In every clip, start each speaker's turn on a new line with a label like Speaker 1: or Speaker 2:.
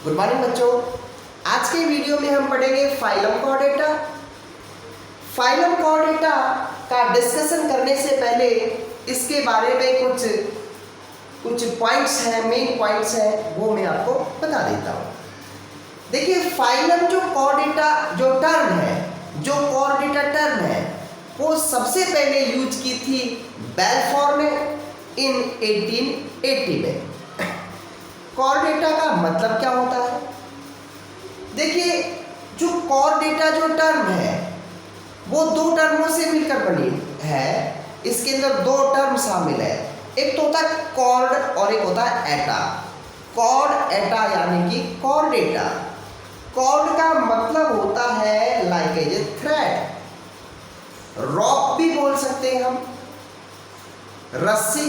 Speaker 1: Good morning बच्चों। आज के वीडियो में हम पढ़ेंगे फाइलम कॉर्डेटा। फाइलम कॉर्डेटा का डिस्कशन करने से पहले इसके बारे में कुछ पॉइंट्स हैं, मेन पॉइंट्स हैं, वो मैं आपको बता देता हूँ। देखिए, फाइलम जो कॉर्डेटा जो टर्म है, जो कॉर्डेटा टर्म है, वो सबसे पहले यूज की थी बेल्फोर ने इन 1880 में। कॉर्डेटा का मतलब क्या होता है? देखिए, जो कॉर्डेटा जो टर्म है वो दो टर्मों से मिलकर बनी है। इसके अंदर दो टर्म शामिल है, एक तो होता है कॉर्ड और एक होता है एटा। कॉर्ड एटा यानी कि कॉर्डेटा। कॉर्ड का मतलब होता है लाइक ए थ्रेड, रॉप भी बोल सकते हैं हम, रस्सी।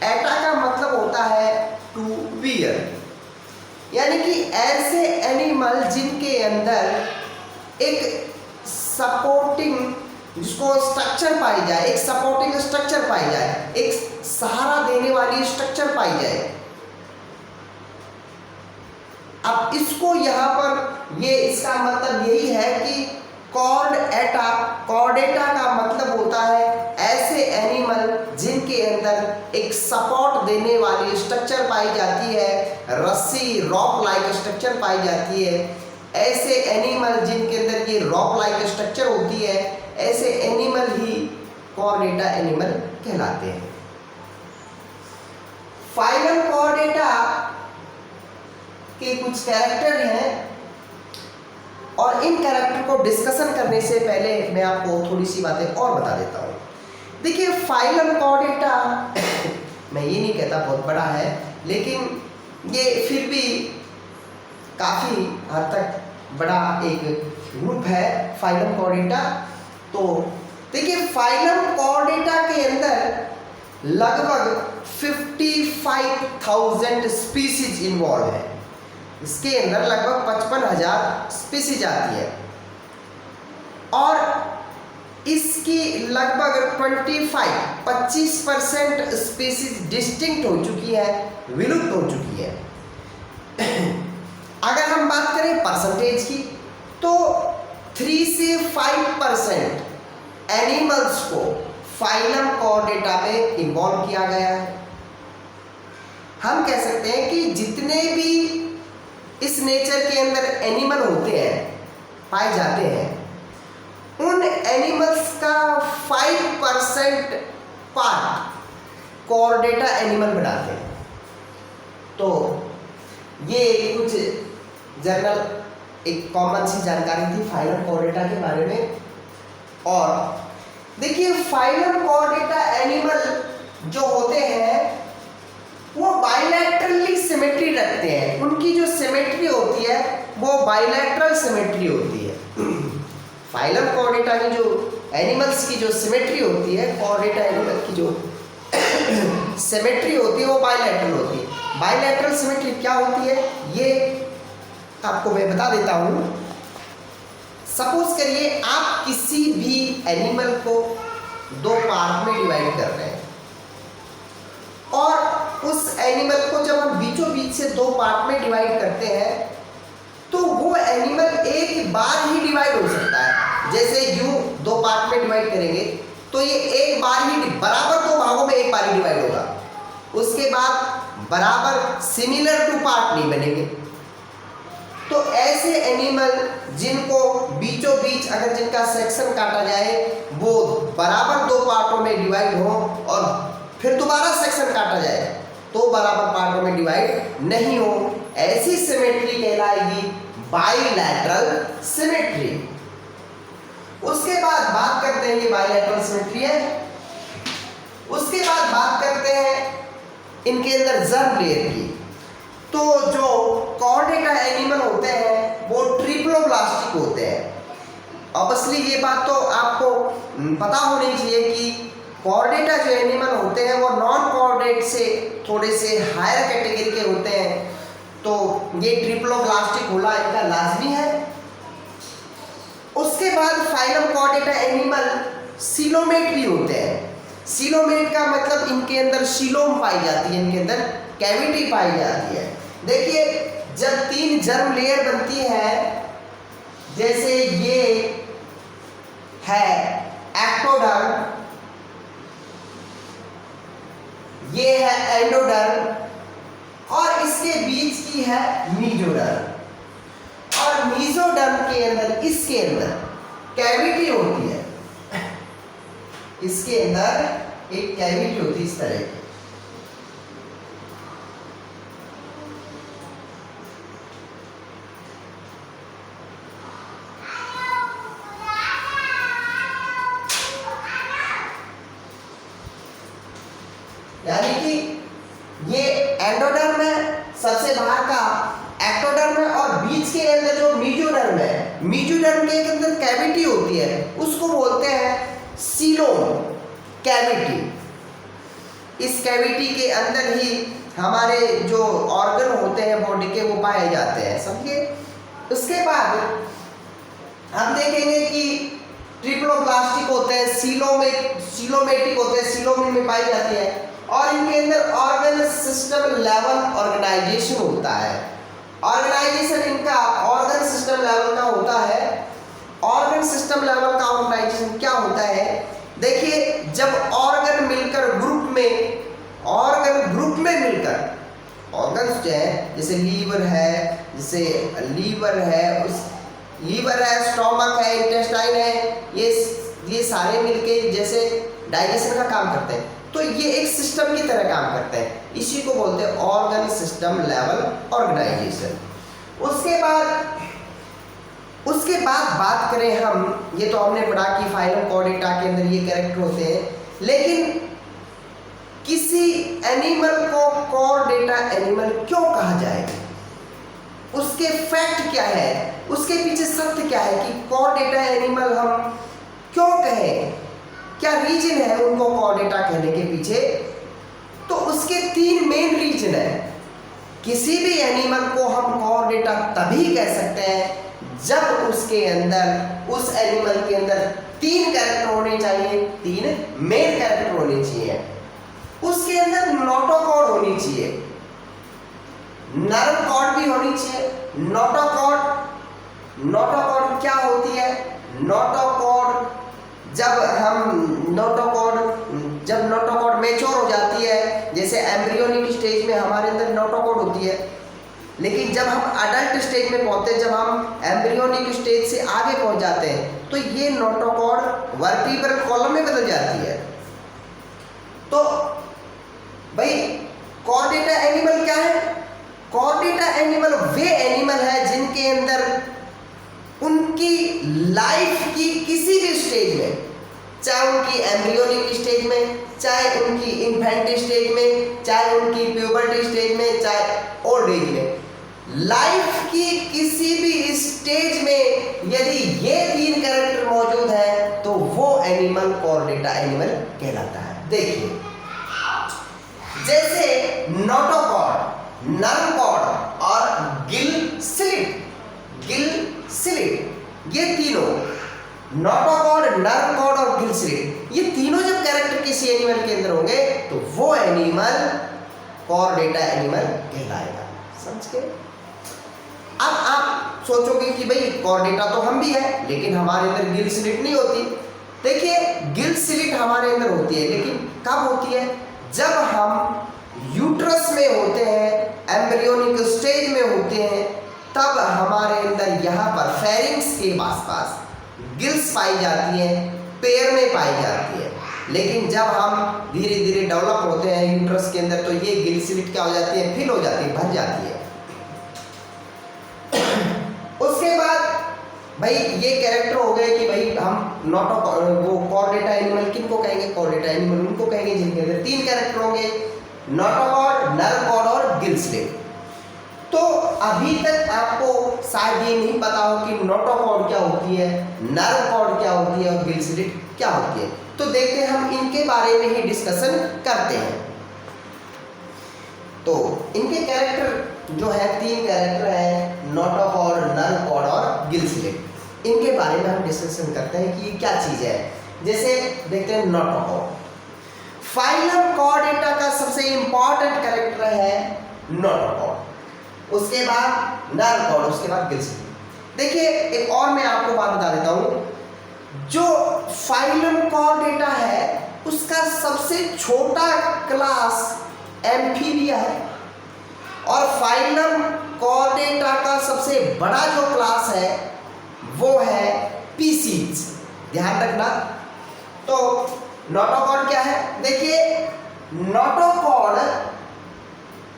Speaker 1: एटा का मतलब होता है टू वियर, यानी कि ऐसे एनिमल जिनके अंदर एक सपोर्टिंग, जिसको स्ट्रक्चर पाई जाए, एक सपोर्टिंग स्ट्रक्चर पाई जाए, एक सहारा देने वाली स्ट्रक्चर पाई जाए। अब इसको यहाँ पर इसका मतलब यही है कि कॉर्डेटा का मतलब होता है ऐसे एनिमल जिनके अंदर एक सपोर्ट देने वाली स्ट्रक्चर पाई जाती है, रस्सी, रॉप लाइक स्ट्रक्चर पाई जाती है। ऐसे एनिमल जिनके अंदर ये रॉप लाइक स्ट्रक्चर होती है, ऐसे एनिमल ही कॉर्डेटा एनिमल कहलाते हैं। फाइलम कॉर्डेटा के कुछ कैरेक्टर हैं और इन कैरेक्टर को डिस्कशन करने से पहले मैं आपको थोड़ी सी बातें और बता देता हूँ। देखिए, फाइलम कॉर्डेटा मैं ये नहीं कहता बहुत बड़ा है, लेकिन ये फिर भी काफ़ी हद तक बड़ा एक ग्रुप है फाइलम कॉर्डेटा। तो देखिए, फाइलम कॉर्डेटा के अंदर लगभग 55,000 स्पीसीज इन्वॉल्व है। इसके अंदर लगभग 55,000 स्पीसीज आती है और इसकी लगभग 25% स्पीसीज डिस्टिंक्ट हो चुकी है, विलुप्त हो चुकी है। अगर हम बात करें परसेंटेज की, तो 3 से 5% एनिमल्स को फाइलम कॉर्डेटा में इन्वॉल्व किया गया है। हम कह सकते हैं कि जितने भी इस नेचर के अंदर एनिमल होते हैं, पाए जाते हैं, उन एनिमल्स का 5% पार्ट कॉर्डेटा एनिमल बनाते हैं। तो ये कुछ जनरल एक कॉमन सी जानकारी थी फाइलम कॉर्डेटा के बारे में। और देखिए, फाइलम कॉर्डेटा एनिमल जो होते हैं वो बाइलैटरली सिमेट्री रखते हैं। उनकी जो सिमेट्री होती है वो बाइलैटरल सिमेट्री होती है। फाइलम कॉर्डेटा की जो एनिमल्स की जो सिमेट्री होती है, कॉर्डेटा एनिमल की जो सिमेट्री होती है वो बाइलैटरल होती है। बाइलैटरल सिमेट्री क्या होती है ये आपको मैं बता देता हूँ। सपोज करिए आप किसी भी एनिमल को दो पार्ट में डिवाइड कर रहे हैं और उस एनिमल को जब हम बीचों बीच से दो पार्ट में डिवाइड करते हैं तो वो एनिमल एक बार ही डिवाइड हो सकता है। जैसे यूं दो पार्ट में डिवाइड करेंगे तो ये एक बार ही बराबर दो भागों में एक बार ही डिवाइड होगा। उसके बाद बराबर सिमिलर टू पार्ट नहीं बनेंगे। तो ऐसे एनिमल जिनको बीचों बीच अगर जिनका सेक्शन काटा जाए वो बराबर दो पार्टों में डिवाइड हो और फिर दोबारा सेक्शन काटा जाए तो बराबर पार्टों में डिवाइड नहीं हो, ऐसी सिमेट्री कहलाएगी बाइलैटरल सिमेट्री। उसके बाद बात करते हैं, ये बाइलैटरल सिमेट्री है। उसके बाद बात करते हैं इनके अंदर जर्म लेयर की। तो जो कॉर्डेटा एनिमल होते हैं वो ट्रिप्लोब्लास्टिक होते हैं। ऑब्वियसली ये बात तो आपको पता होनी चाहिए कि कॉर्डेटा जो एनिमल होते हैं वो नॉन कॉर्डेट से थोड़े से हायर कैटेगरी के होते हैं। तो ये ट्रिप्लोब्लास्टिक होना इनका लाजमी है। उसके बाद फाइलम कॉर्डेटा एनिमल सीलोमेट भी होते हैं। सीलोमेट का मतलब इनके अंदर सीलोम पाई जाती है, इनके अंदर कैविटी पाई जाती है। देखिए, इसकी जर्म लेयर बनती है, जैसे ये है एक्टोडर्म, ये है एंडोडर्म, और इसके बीच की है मीजोडर्म। और मीजोडर्म के अंदर, इसके अंदर कैविटी होती है, इसके अंदर एक कैविटी होती है इस तरह की। यानी कि ये एंडोडर्म है, सबसे बाहर का एक्टोडर्म है, और बीच के अंदर जो मीजोडर्म है, मीजोडर्म के अंदर कैविटी होती है, उसको बोलते हैं सीलोम कैविटी। इस कैविटी के अंदर ही हमारे जो ऑर्गन होते हैं बॉडी के वो पाए जाते हैं, समझिए। उसके बाद हम देखेंगे कि ट्रिप्लोप्लास्टिक होते हैं, सीलोमेटिक होते हैं, सीलोमिन में पाई जाती है, और इनके अंदर ऑर्गन सिस्टम लेवल ऑर्गेनाइजेशन होता है। ऑर्गेनाइजेशन इनका ऑर्गन सिस्टम लेवल का होता है। ऑर्गन सिस्टम लेवल का ऑर्गेनाइजेशन क्या होता है? देखिए, जब ऑर्गन मिलकर ग्रुप में, ऑर्गन ग्रुप में मिलकर, ऑर्गन्स जो है जैसे लीवर है, जैसे लीवर है, उस लीवर है, स्टोमक है, इंटेस्टाइन है, ये सारे मिलके जैसे डाइजेशन का काम करते हैं, तो ये एक सिस्टम की तरह काम करते हैं। इसी को बोलते हैं ऑर्गन सिस्टम लेवल ऑर्गेनाइजेशन। उसके बाद बात करें हम, ये तो हमने पढ़ा कि फाइलम कॉर्डेटा के अंदर ये कैरेक्टर होते हैं, लेकिन किसी एनिमल को कॉर्डेटा एनिमल क्यों कहा जाएगा? उसके फैक्ट क्या है, उसके पीछे सत्य क्या है कि कॉर्डेटा एनिमल हम क्यों कहें, क्या रीजन है उनको कॉर्डेटा कहने के पीछे? तो उसके 3 मेन रीजन है। किसी भी एनिमल को हम कॉर्डेटा तभी कह सकते हैं जब उसके अंदर, उस एनिमल के अंदर 3 कैरेक्टर होने चाहिए, 3 मेन कैरेक्टर होने चाहिए। उसके अंदर नोटोकॉर्ड होनी चाहिए, नर्व कॉर्ड भी होनी चाहिए। नोटोकॉर्ड क्या होती है? नोटोकॉर्ड जब नोटोकॉर्ड मैच्योर हो जाती है, जैसे एम्ब्रियोनिक स्टेज में हमारे अंदर नोटोकॉर्ड होती है, लेकिन जब हम अडल्ट स्टेज में पहुंचते हैं, जब हम एम्ब्रियोनिक स्टेज से आगे पहुंच जाते हैं, तो ये नोटोकॉर्ड वर्टिब्रल कॉलम में बदल जाती है। तो भाई कॉर्डेटा एनिमल क्या है? कॉर्डेटा एनिमल वे एनिमल है जिनके अंदर उनकी लाइफ की किसी भी स्टेज में, चाहे उनकी एम्ब्रियोनिक स्टेज में, चाहे उनकी इन्फेंट स्टेज में, चाहे उनकी प्यूबर्टी स्टेज में, चाहे ओल्ड एज में, लाइफ की किसी भी स्टेज में यदि ये 3 कैरेक्टर मौजूद हैं तो वो एनिमल कॉर्डेटा एनिमल कहलाता है। देखिए, जैसे नोटोकॉर्ड, नर्व कॉर्ड और गिल स्लिट, ये तीनों, नोटोकॉर्ड, नर्व कॉर्ड और गिल स्लिट, ये तीनों जब कैरेक्टर किसी एनिमल के अंदर होंगे तो वो एनिमल कॉर्डेटा एनिमल कहलाएगा। समझ गए? अब आप सोचोगे कि भाई कॉर्डेटा तो हम भी है, लेकिन हमारे अंदर गिल स्लिट नहीं होती। देखिए, गिल स्लिट हमारे अंदर होती है, लेकिन कब होती है? जब हम यूट्रस में होते हैं, एम्ब्रियोनिक स्टेज में होते हैं, तब हमारे अंदर यहाँ पर फेरिंक्स के आसपास गिल्स पाई जाती हैं, पैर में पाई जाती है। लेकिन जब हम धीरे धीरे डेवलप होते हैं यूट्रस के अंदर, तो ये गिल स्लिट क्या हो जाती है? फिल हो जाती है, भर जाती है। उसके बाद भाई ये कैरेक्टर हो गए कि भाई हम वो कॉर्डेटा एनिमल किनको कहेंगे? कॉर्डेटा एनिमल उनको कहेंगे जिनके अंदर 3 कैरेक्टर होंगे, नोटोकॉर्ड, नर्व कॉर्ड और गिल स्लिट। तो अभी तक आपको शायद ये नहीं पता हो कि नोटोकॉर्ड क्या होती है, नर्व कॉर्ड क्या होती है और गिल स्लिट क्या होती है। तो देखते हैं, हम इनके बारे में ही डिस्कशन करते हैं। तो इनके कैरेक्टर जो है 3 कैरेक्टर है, नोटोकॉर्ड, नर्व कॉर्ड और गिल स्लिट। इनके बारे में हम डिस्कशन करते हैं कि ये क्या चीज़ है। जैसे देखते हैं नोटोकॉर्ड। फाइलम कॉर्डेटा का सबसे इंपॉर्टेंट कैरेक्टर है नोटोकॉर्ड। उसके बाद नर्व कॉर्ड, उसके बाद गिल्स। देखिए एक और मैं आपको बात बता देता हूं, जो फाइलम कॉर्डेटा है उसका सबसे छोटा क्लास एम्फीबिया है और फाइलम कॉर्डेटा का सबसे बड़ा जो क्लास है वो है पीसीज। ध्यान रखना। तो नोटोकॉर्ड क्या है? देखिए नोटोकॉर्ड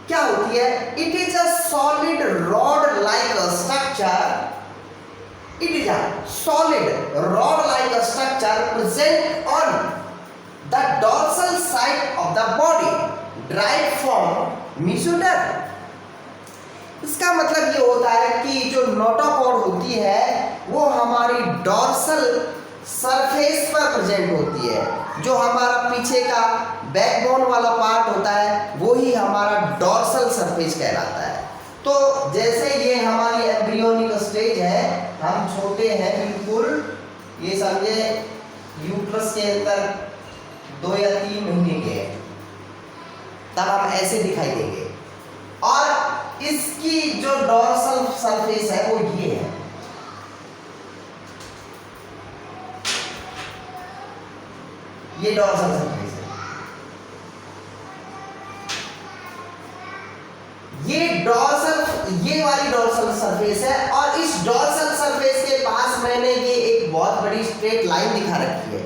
Speaker 1: क्या होती है? It is a solid rod like structure, it is a solid rod like a structure present on the dorsal side of the body derived from mesoderm। इसका मतलब ये होता है कि जो नोटोकॉर्ड होती है वो हमारी डॉर्सल सरफेस पर प्रेजेंट होती है। जो हमारा पीछे का बैकबोन वाला पार्ट होता है वो ही हमारा डॉर्सल सरफेस कहलाता है। तो जैसे ये हमारी एम्ब्रियोनिक स्टेज है, हम छोटे हैं बिल्कुल, ये समझे यूट्रस के अंदर 2 या 3 महीने के हैं, तब हम ऐसे दिखाई देंगे और इसकी जो डॉर्सल सरफेस है वो ये है। ये डॉर्सल सरफेस है, ये वाली डॉर्सल सरफेस है और इस डॉर्सल सरफेस के पास मैंने ये एक बहुत बड़ी स्ट्रेट लाइन दिखा रखी है।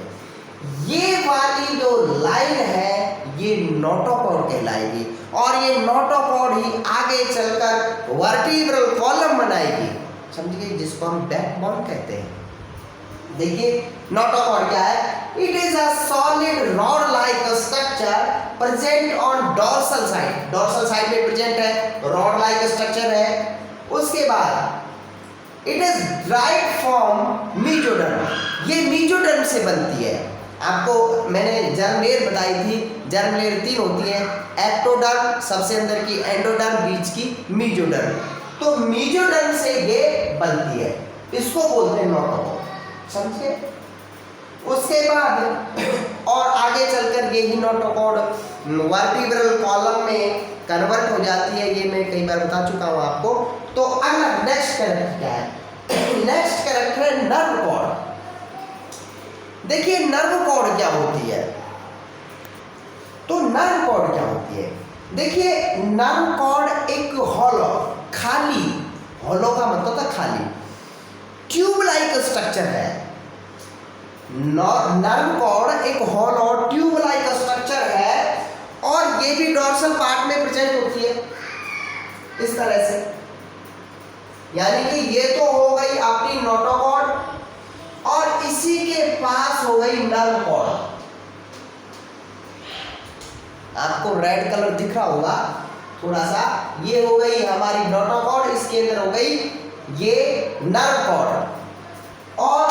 Speaker 1: ये वाली जो लाइन है ये नोटोकॉर्ड कहलाएगी और ये नोटोकॉर्ड ही आगे चलकर वर्टिब्रल कॉलम बनाएगी, समझिए, जिसको हम बैकबोन कहते हैं। देखिए नोटोकॉर्ड क्या है? It is a solid rod like structure present on dorsal side. Dorsal side में प्रेजेंट है, रॉड लाइक स्ट्रक्चर है। उसके बाद it is derived from mesoderm. ये मेसोडर्म से बनती है। आपको मैंने जर्म लेयर बताई थी, जर्म लेयर 3 होती है, एक्टोडर्म सबसे अंदर की, एंडोडर्म बीच की, मेसोडर्म। तो मेसोडर्म से ये बनती है, इसको बोलते हैं नोटोकॉर्ड, समझे। उसके बाद और आगे चलकर यही नोटोकॉर्ड वर्टिब्रल कॉलम में कन्वर्ट हो जाती है, ये मैं कई बार बता चुका हूं आपको। तो अगला नेक्स्ट कैरेक्टर क्या है? नेक्स्ट कैरेक्टर है नर्व कॉर्ड। देखिए नर्व कॉर्ड क्या होती है? तो नर्व कॉर्ड क्या होती है? देखिए नर्व कॉर्ड एक हॉलो, खाली, हॉलो का मतलब था खाली, ट्यूब लाइक स्ट्रक्चर है। नर्व कॉर्ड एक हॉलो ट्यूब लाइक स्ट्रक्चर है और ये भी डॉर्सल पार्ट में प्रेजेंट होती है इस तरह से। यानी कि ये तो हो गई अपनी नोटोकॉर्ड और इसी के पास हो गई नर्व कॉर्ड। आपको रेड कलर दिख रहा होगा थोड़ा सा, ये हो गई हमारी नोटोकॉर्ड, इसके अंदर हो गई ये नर्व कॉर्ड और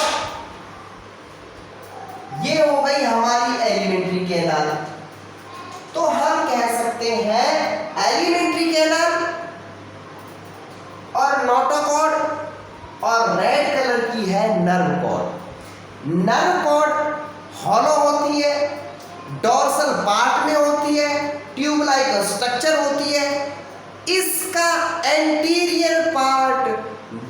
Speaker 1: ये हो गई हमारी एलिमेंट्री कैनाल। तो हम कह सकते हैं एलिमेंट्री कैनाल और नोटोकॉर्ड और रेड कलर की है nerve cord. Nerve cord hollow होती है, डॉर्सल पार्ट में होती है, ट्यूब लाइक स्ट्रक्चर होती है। इसका एंटीरियर पार्ट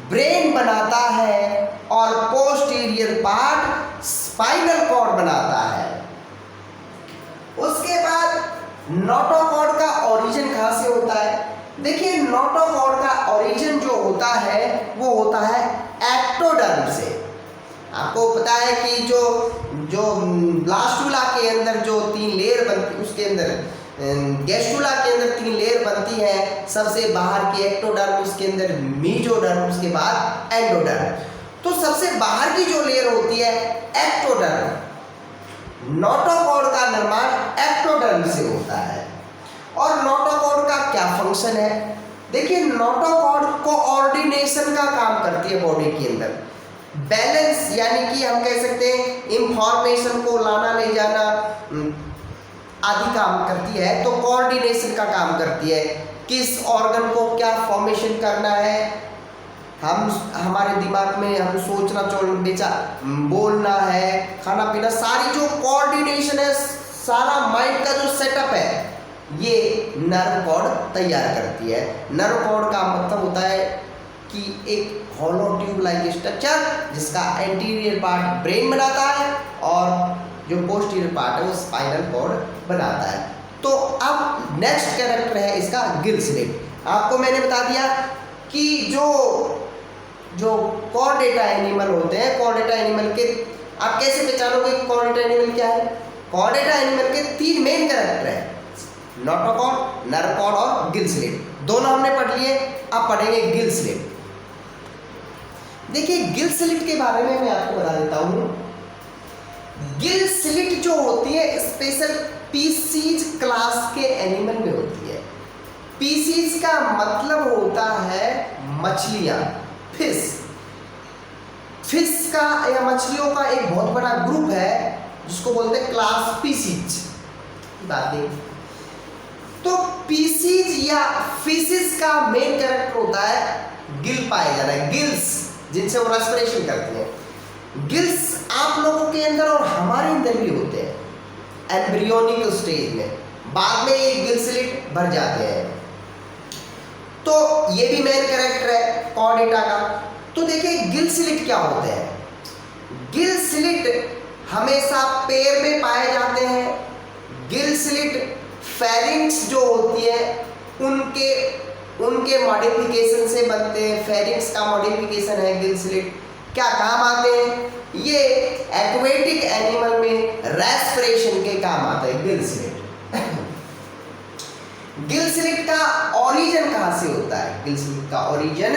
Speaker 1: ब्रेन बनाता है और पोस्टीरियर पार्ट स्पाइनल कॉर्ड बनाता है। उसके बाद नोटोकॉर्ड का ओरिजिन कहाँ से होता है? देखिए नोटोकॉर्ड का ओरिजिन जो होता है वो होता है एक्टोडर्म से। आपको पता है कि जो ब्लास्टुला के अंदर जो 3 लेयर बनती, उसके अंदर गैस्ट्रुला के अंदर 3 लेयर बनती है, सबसे बाहर की एक्टोडर्म, उसके अंदर मेसोडर्म, उसके बाद एंडोडर्म। तो सबसे बाहर की जो लेयर होती है एक्टोडर्म, नोटोकॉर्ड का निर्माण एक्टोडर्म से होता है। और नोटोकॉर्ड का क्या फंक्शन है? देखिए नोटोकॉर्ड कोऑर्डिनेशन का काम करती है बॉडी के अंदर, बैलेंस, यानी कि हम कह सकते हैं इंफॉर्मेशन को लाना ले जाना आदि काम करती है। तो कोऑर्डिनेशन का काम करती है, किस ऑर्गन को क्या फॉर्मेशन करना है, हमारे दिमाग में हम सोचना बोलना है, खाना पीना, सारी जो कोऑर्डिनेशन है, सारा माइंड का जो सेटअप है ये नर्व कॉर्ड तैयार करती है। नर्व कॉर्ड का मतलब होता है कि एक हॉलो ट्यूब लाइक स्ट्रक्चर जिसका एंटीरियर पार्ट ब्रेन बनाता है और जो पोस्टीरियर पार्ट है वो स्पाइनल कॉर्ड बनाता है। तो अब नेक्स्ट कैरेक्टर है इसका गिल स्लिट। आपको मैंने बता दिया कि जो कॉर्डेटा एनिमल होते हैं, कॉर्डेटा एनिमल के आप कैसे पहचानोगे कि कॉर्डेटा एनिमल क्या है? कॉर्डेटा एनिमल के 3 मेन कैरेक्टर है, नोटोकॉर्ड, नर्व कॉर्ड और गिल स्लिट। दोनों हमने पढ़ लिए, अब पढ़ेंगे गिल स्लिट। देखिए गिल स्लिट के बारे में मैं आपको बता देता हूं। गिल स्लिट जो होती है स्पेशल पीसीज क्लास के एनिमल में होती है। पीसीज का मतलब होता है मछलियां, फिश। फिश का या मछलियों का एक बहुत बड़ा ग्रुप है जिसको बोलते हैं क्लास पीसीज। बात देख, तो पीसीज या फिशेस का मेन कैरेक्टर होता है गिल पाए जा रहे हैं, गिल्स जिनसे वो रेस्पिरेशन करती हैं। गिल्स आप लोगों के अंदर और हमारे अंदर भी होते हैं एम्ब्रियोनिक स्टेज में, बाद में ये गिल स्लिट भर जाते हैं। तो ये भी मेन कैरेक्टर है कॉर्डेटा का। तो देखिए गिल स्लिट क्या होते हैं? गिल स्लिट हमेशा पैर में पाए जाते हैं। गिल स्लिट फेरिंग्स जो होती है उनके मॉडिफिकेशन से बनते हैं। फेरिंग्स का मॉडिफिकेशन है गिल स्लिट। क्या काम आते हैं? ये एक्वेटिक एनिमल में रेस्पिरेशन के काम आते हैं गिल स्लिट। गिल स्लिट का ओरिजिन कहाँ से होता है? गिल स्लिट का ओरिजिन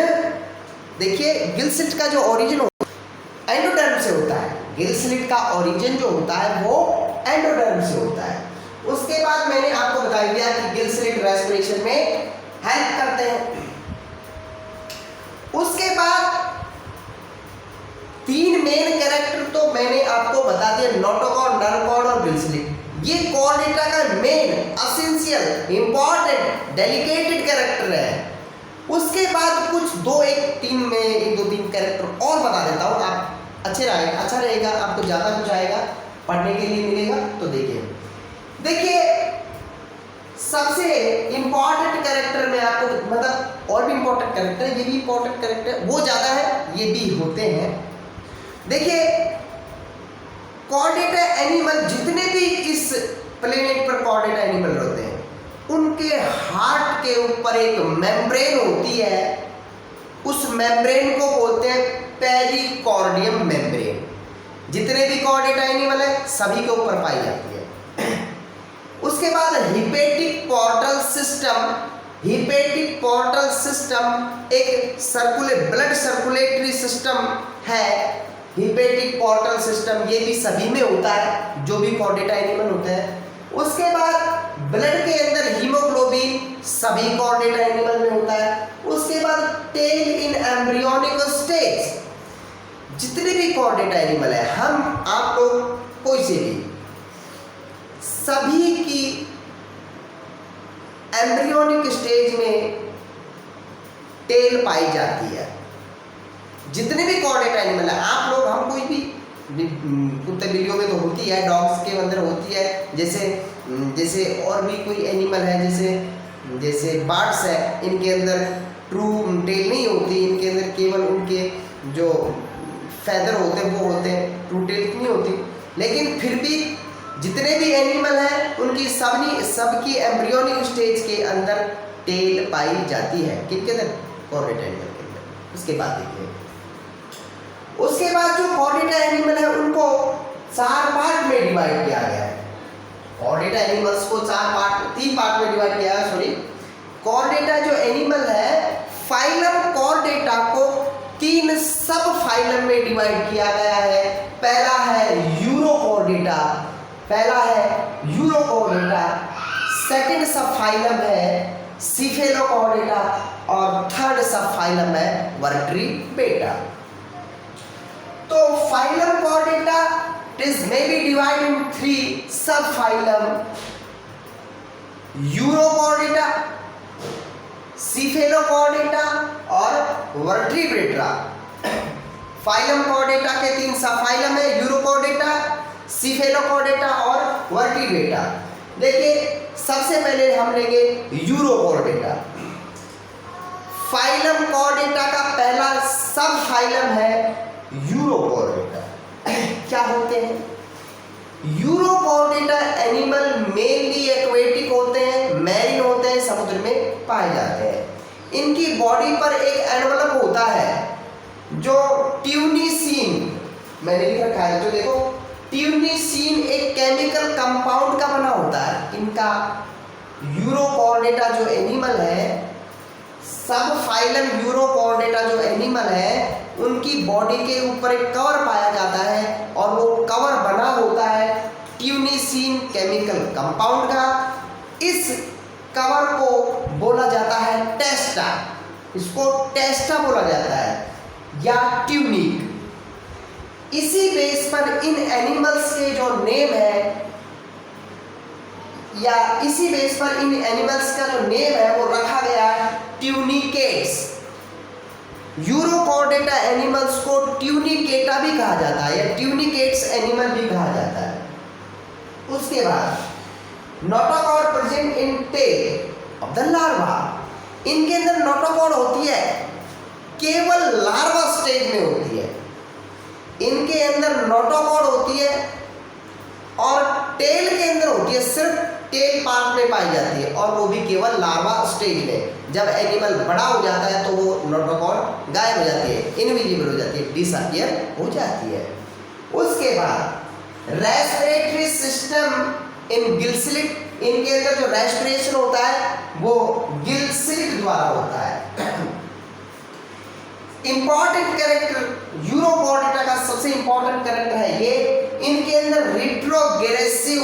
Speaker 1: देखिए, गिल स्लिट का जो ओरिजिन होता है एंडोडर्म से होता है। गिल स्लिट का ओरिजिन जो होता है वो एंडोडर्म से होता है। उसके बाद मैंने आपको बता दिया कि गिल स्लिट रेस्पिरेशन में हेल्प करते हैं। उसके बाद 3 मेन कैरेक्टर तो मैंने आपको बता दिया, नोटोकॉर्ड, नर्व कॉर्ड और गिल स्लिट। ये कॉर्डेटा का मेन एसेंशियल इंपॉर्टेंट डेलिकेटेड कैरेक्टर है। उसके बाद कुछ 1-2-3 कैरेक्टर और बता देता हूँ, आप अच्छा रहेगा, आपको ज़्यादा कुछ आएगा, पढ़ने के लिए मिलेगा। तो देखिए सबसे इंपॉर्टेंट कैरेक्टर में आपको, मतलब और भी इंपॉर्टेंट कैरेक्टर है, ये भी इंपॉर्टेंट कैरेक्टर, वो ज़्यादा है, ये भी होते हैं। देखिए कॉर्डेटा एनिमल जितने भी इस प्लेनेट पर कॉर्डेटा एनिमल होते हैं उनके हार्ट के ऊपर एक मेम्ब्रेन होती है। उस मेम्ब्रेन को बोलते हैं पेरिकॉर्डियम मेम्ब्रेन। जितने भी कॉर्डेटा एनिमल है सभी के ऊपर पाई जाती है। उसके बाद hepatic portal system. Hepatic portal system एक ब्लड सर्कुलेटरी सिस्टम है। हिपेटिक पोर्टल सिस्टम ये भी सभी में होता है जो भी कॉर्डेटा एनिमल होते हैं। उसके बाद ब्लड के अंदर हीमोग्लोबिन सभी कॉर्डेटा एनिमल में होता है। उसके बाद टेल इन एम्ब्रियोनिक स्टेज। जितने भी कॉर्डेटा एनिमल है, हम आप लोग कोई से भी, सभी की एम्ब्रियोनिक स्टेज में टेल पाई जाती है। जितने भी कॉर्डेटा एनिमल है, आप लोग, हम कोई भी, कुत्ते बिल्लियों में तो होती है, डॉग्स के अंदर होती है, जैसे और भी कोई एनिमल है, जैसे बर्ड्स है, इनके अंदर ट्रू टेल नहीं होती, इनके अंदर केवल उनके जो फैदर होते हैं वो होते हैं, ट्रू टेल नहीं होती। लेकिन फिर भी जितने भी एनिमल हैं उनकी सबकी एम्ब्रियोनिक स्टेज के अंदर टेल पाई जाती है। किनके अंदर? कॉर्डेटा एनिमल के अंदर। उसके बाद देखिए, उसके बाद जो कॉर्डेटा एनिमल है उनको 4 पार्ट में डिवाइड किया गया है। कॉर्डेटा एनिमल्स को 3 पार्ट में डिवाइड किया है। सॉरी, कॉर्डेटा जो एनिमल है, फाइलम कॉर्डेटा को 3 सब फाइलम में डिवाइड किया गया है। पहला है यूरोकॉर्डेटा, सेकंड सब फाइलम है सिफेलोकॉर्डेटा और थर्ड सब फाइलम है वर्ट्रीबेटा। तो phylum Chordata may be divided in 3 subphylum: urochordata, cephalochordata और वर्ट्रीब्रेटा। फाइलम कॉर्डेटा के 3 सबफाइलम है, यूरोकॉर्डेटा, सिफेलोकॉर्डेटा और वर्ट्रीब्रेटा। देखिए सबसे पहले हम लेंगे यूरोकॉर्डेटा। फाइलम कॉर्डेटा का पहला सब फाइलम है यूरोकॉर्डेटा। क्या होते हैं यूरोकॉर्डेटा? एनिमल मेनली एक्वेटिक होते हैं, मैरीन होते हैं, समुद्र में पाए जाते हैं। इनकी बॉडी पर एक एनवलप होता है जो ट्यूनिसीन, मैंने लिख रखा है, जो देखो ट्यूनिसीन एक केमिकल कंपाउंड का बना होता है। इनका यूरोकॉर्डेटा जो एनिमल है, सब फाइलम यूरोकॉर्डेटा जो एनिमल है, उनकी बॉडी के ऊपर एक कवर पाया जाता है और वो कवर बना होता है ट्यूनिसीन केमिकल कंपाउंड का। इस कवर को बोला जाता है टेस्टा, इसको टेस्टा बोला जाता है या ट्यूनिक। इसी बेस पर इन एनिमल्स के जो नेम है, या इसी बेस पर इन एनिमल्स का जो नेम है वो रखा गया है ट्यूनिकेट्स। यूरोकॉर्डेटा एनिमल्स को ट्यूनिकेटा भी कहा जाता है या ट्यूनिकेट्स एनिमल भी कहा जाता है। उसके बाद notochord present in tail of the larva. इनके अंदर नोटोकॉर्ड होती है, केवल लार्वा स्टेज में होती है। इनके अंदर नोटोकॉर्ड होती है और टेल के अंदर होती है, सिर्फ टेल पार्ट में पाई जाती है और वो भी केवल लार्वा स्टेज में। जब एनिमल बड़ा हो जाता है तो वो नोटोकॉर्ड गायब हो जाती है, इनविजिबल हो जाती है, डिसअपियर हो जाती है। उसके बाद रेस्पिरेटरी सिस्टम इन गिलस्लिट। इनके अंदर जो रेस्पिरेशन होता है वो गिलस्लिट द्वारा होता है। इंपॉर्टेंट कैरेक्टर यूरोकॉर्डेटा का सबसे इंपॉर्टेंट कैरेक्टर है ये, इनके अंदर रिट्रोग्रेसिव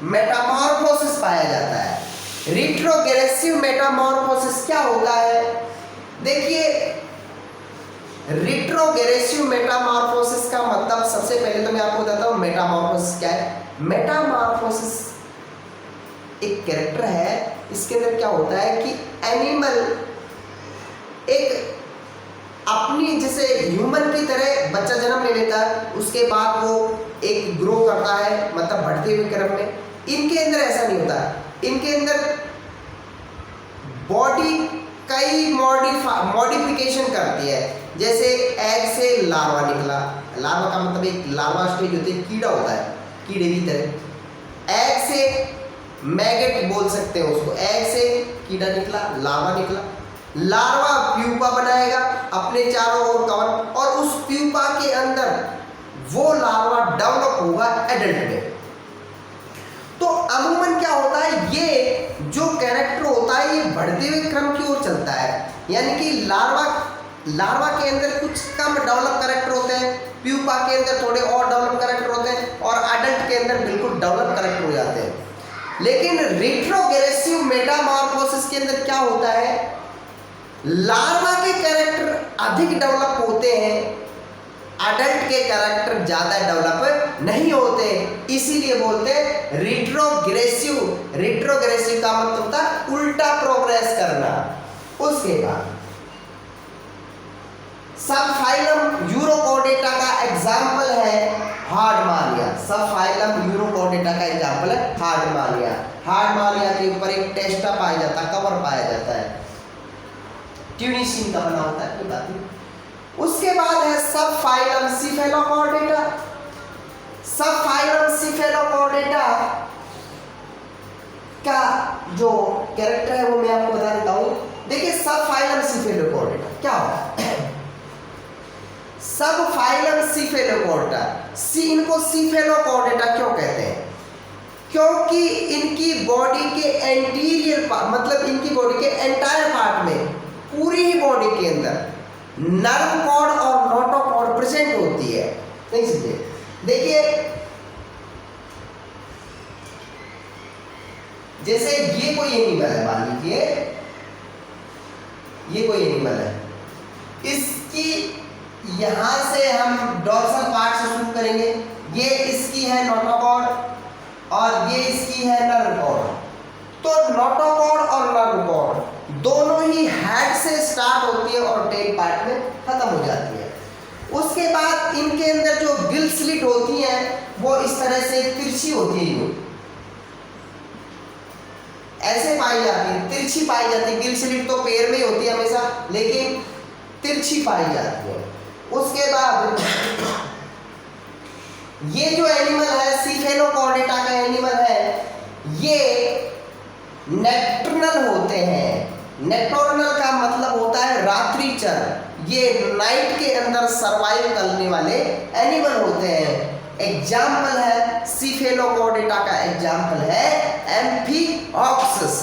Speaker 1: मेटामॉर्फोसिस पाया जाता है। रिट्रोग्रेसिव मेटामॉर्फोसिस क्या होता है? देखिए, रिट्रोग्रेसिव मेटामॉर्फोसिस का मतलब सबसे पहले तो मैं आपको बताता हूँ मेटामॉर्फोसिस क्या है। मेटामॉर्फोसिस एक कैरेक्टर है, इसके अंदर क्या होता है कि एनिमल एक अपनी जैसे ह्यूमन की तरह बच्चा जन्म ले लेता है, उसके बाद वो एक ग्रो करता है, मतलब बढ़ते हुए क्रम में। इनके अंदर ऐसा नहीं होता, इनके अंदर बॉडी कई मॉडिफिकेशन करती है। जैसे एग से लार्वा निकला, लार्वा का मतलब एक लार्वा स्टेज होती है, कीड़ा होता है, कीड़े की तरह। एग से मैगेट बोल सकते हैं उसको, एग से कीड़ा निकला, लार्वा निकला। लार्वा प्यूपा बनाएगा अपने चारों ओर कवर, और उस प्यूपा के अंदर वो लार्वा डेवलप होगा एडल्ट में। तो अमूमन क्या होता है, ये जो कैरेक्टर होता है ये बढ़ते हुए क्रम की ओर चलता है, यानी कि लार्वा के अंदर कुछ कम डेवलप कैरेक्टर होते हैं, प्यूपा के अंदर थोड़े और डेवलप कैरेक्टर होते हैं, और अडल्ट के अंदर बिल्कुल डेवलप कैरेक्टर हो जाते हैं। लेकिन रिट्रोग्रेसिव मेटामॉर्फोसिस के अंदर क्या होता है, लार्वा के कैरेक्टर अधिक डेवलप होते हैं, अडल्ट के कैरेक्टर ज्यादा डेवलप नहीं होते, इसीलिए बोलते हैं रिट्रोग्रेसिव। रिट्रोग्रेसिव का मतलब होता है उल्टा प्रोग्रेस करना। उसके बाद सब फाइलम यूरोकॉर्डेटा का एग्जाम्पल है हार्डमानिया। सब फाइलम यूरोकॉर्डेटा का एग्जाम्पल है हार्डमानिया। हार्डमानिया के ऊपर एक टेस्टा पाया जाता है, कवर पाया जाता है, ट्यूनिसीन का बना होता है, कोई बात नहीं। उसके बाद है सब फाइलम सिफेलोकॉर्डेटा। सब फाइलम सिफेलोकॉर्डेटा का जो कैरेक्टर है वो मैं आपको बता देता हूं। देखिए, सब फाइलम सिफेलोकॉर्डेटा क्या होता है। सब फाइलम सिफेलोकॉर्डेटा, इनको सिफेलोकॉर्डेटा क्यों कहते हैं? क्योंकि इनकी बॉडी के एंटीरियर पार्ट, मतलब इनकी बॉडी के एंटायर पार्ट में, पूरी ही बॉडी के अंदर नर्व कॉर्ड और नोटोकॉर्ड प्रेजेंट होती है। नहीं समझे? देखिए, जैसे ये कोई एनिमल है, मान लीजिए ये कोई एनिमल है, इसकी यहां से हम डॉर्सल पार्ट से शुरू करेंगे। ये इसकी है नोटोकॉर्ड और ये इसकी है नर्व कॉर्ड। तो नोटोकॉर्ड और नर्व कॉर्ड दोनों ही हेड से स्टार्ट होती है और टेल पार्ट में खत्म हो जाती है। उसके बाद इनके अंदर जो गिल स्लिट होती हैं वो इस तरह से तिरछी होती है। ऐसे पाई जाती है, तिरछी पाई जाती है। गिल स्लिट तो पैर में ही होती है हमेशा, लेकिन तिरछी पाई जाती है। उसके बाद ये जो एनिमल है सीफेलोकॉर्डेटा का एनिमल है, ये नेक्टर्नल होते हैं। नेक्टर्नल का मतलब होता है रात्रिचर। ये नाइट के अंदर सरवाइव करने वाले एनिमल होते हैं। एग्जाम्पल है सीफेलोकॉर्डेटा का, एग्जाम्पल है एम्फीऑक्सस।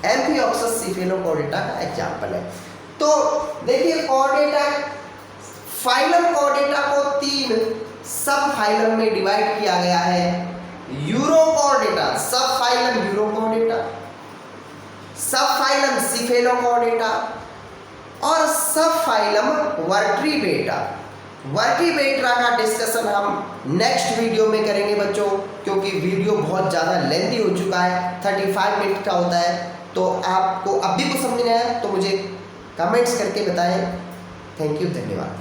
Speaker 1: एम्फीऑक्सस सीफेलोकॉर्डेटा का एग्जाम्पल है। तो देखिए कॉर्डेटा, फाइलम कॉर्डेटा को 3 सब फाइलम में डिवाइड किया गया है। यूरोकॉर्डेटा, सब फाइलम यूरोकॉर्डेटा, सब फाइलम सीफेलोकॉर्डेटा और सब फाइलम वर्टीब्रेटा। वर्टीब्रेटा का डिस्कशन हम नेक्स्ट वीडियो में करेंगे बच्चों, क्योंकि वीडियो बहुत ज़्यादा लेंथी हो चुका है, 35 मिनट का होता है। तो आपको अब भी कुछ समझना है तो मुझे कमेंट्स करके बताएं। थैंक यू, धन्यवाद।